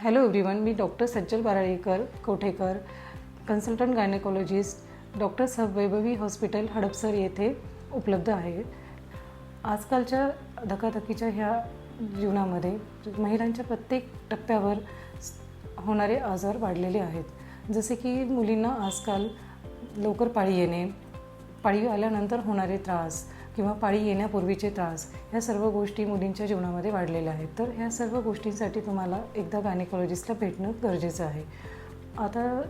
Hello everyone, मी doctor Sajjal Baralikar Kothekar, consultant gynaecologist, doctor Vaibhavi hospital Hadapsar येथे उपलब्ध आहे. आजकालच्या धकाधकीच्या ह्या जीवनामध्ये महिलांच्या प्रत्येक टप्प्यावर होणारे आजार वाढलेले आहेत. जसे की मुलींना आजकाल लवकर पाळी येणे, पाळी आल्यानंतर होणारे त्रास किंवा पाळी येण्यापूर्वीचे त्रास, ह्या सर्व गोष्टी मुलींच्या जीवनामध्ये वाढलेल्या आहेत. तर ह्या सर्व गोष्टींसाठी तुम्हाला एकदा गायनेकोलॉजिस्टला भेटणं गरजेचं आहे. आता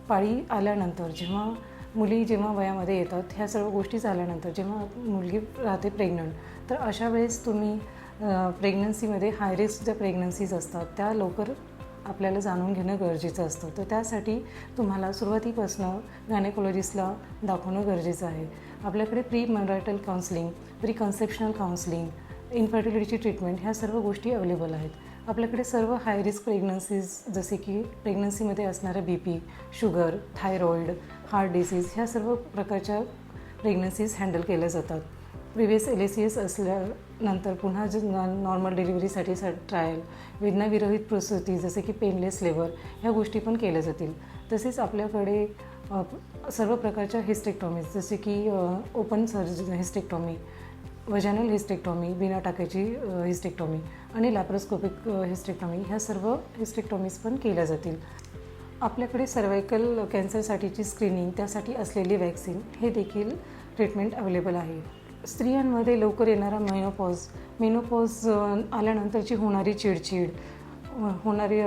पाळी आल्यानंतर जेव्हा वयामध्ये येतात, ह्या सर्व गोष्टी झाल्यानंतर जेव्हा मुलगी राहते प्रेग्नंट, तर अशा वेळेस तुम्ही प्रेग्नन्सीमध्ये हाय रिस्क ज्या प्रेग्नन्सीज असतात त्या लवकर आपल्याला जाणून घेणं गरजेचं असतं. तर त्यासाठी तुम्हाला सुरुवातीपासून गायनेकोलॉजिस्टला दाखवणं गरजेचं आहे. आपल्याकडे pre marital counselling, pre conceptional counselling, इन्फर्टिलिटीची ट्रीटमेंट, ह्या सर्व गोष्टी अवेलेबल आहेत. आपल्याकडे सर्व हाय रिस्क प्रेग्नन्सीज, जसे की प्रेग्नन्सीमध्ये असणाऱ्या BP, sugar, thyroid, heart disease, ह्या सर्व प्रकारच्या प्रेग्नन्सीज हँडल केल्या जातात. प्रिव्हियस LACS असल्यानंतर पुन्हा नॉर्मल डिलिव्हरीसाठी ट्रायल, वेदनाविरहित प्रसूती जसे की पेनलेस लेबर, ह्या गोष्टी पण केल्या जातील. तसेच आपल्याकडे सर्व प्रकारच्या हिस्टेक्टॉमीज, जसे की ओपन हिस्टेक्टॉमी, वजानल हिस्टेक्टॉमी, बिना टाक्याची हिस्टेक्टॉमी आणि लॅप्रोस्कोपिक हिस्टेक्टॉमी, ह्या सर्व हिस्टेक्टॉमीज पण केल्या जातील. आपल्याकडे सर्वायकल कॅन्सरसाठीची स्क्रीनिंग, त्यासाठी असलेली वॅक्सिन, हे देखील ट्रीटमेंट अवेलेबल आहे. स्त्रियांमध्ये लवकर येणारा मेनोपॉज आल्यानंतरची होणारी चिडचिड, होणारी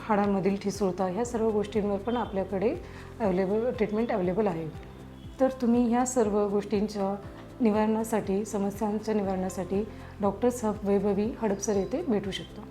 हाडांमधील ठिसूळता, ह्या सर्व गोष्टींवर पण आपल्याकडे ट्रीटमेंट अवेलेबल आहे. तर तुम्ही ह्या सर्व गोष्टींच्या निवारणासाठी, समस्यांच्या निवारणासाठी डॉक्टर वैभवी हडपसर येथे भेटू शकता.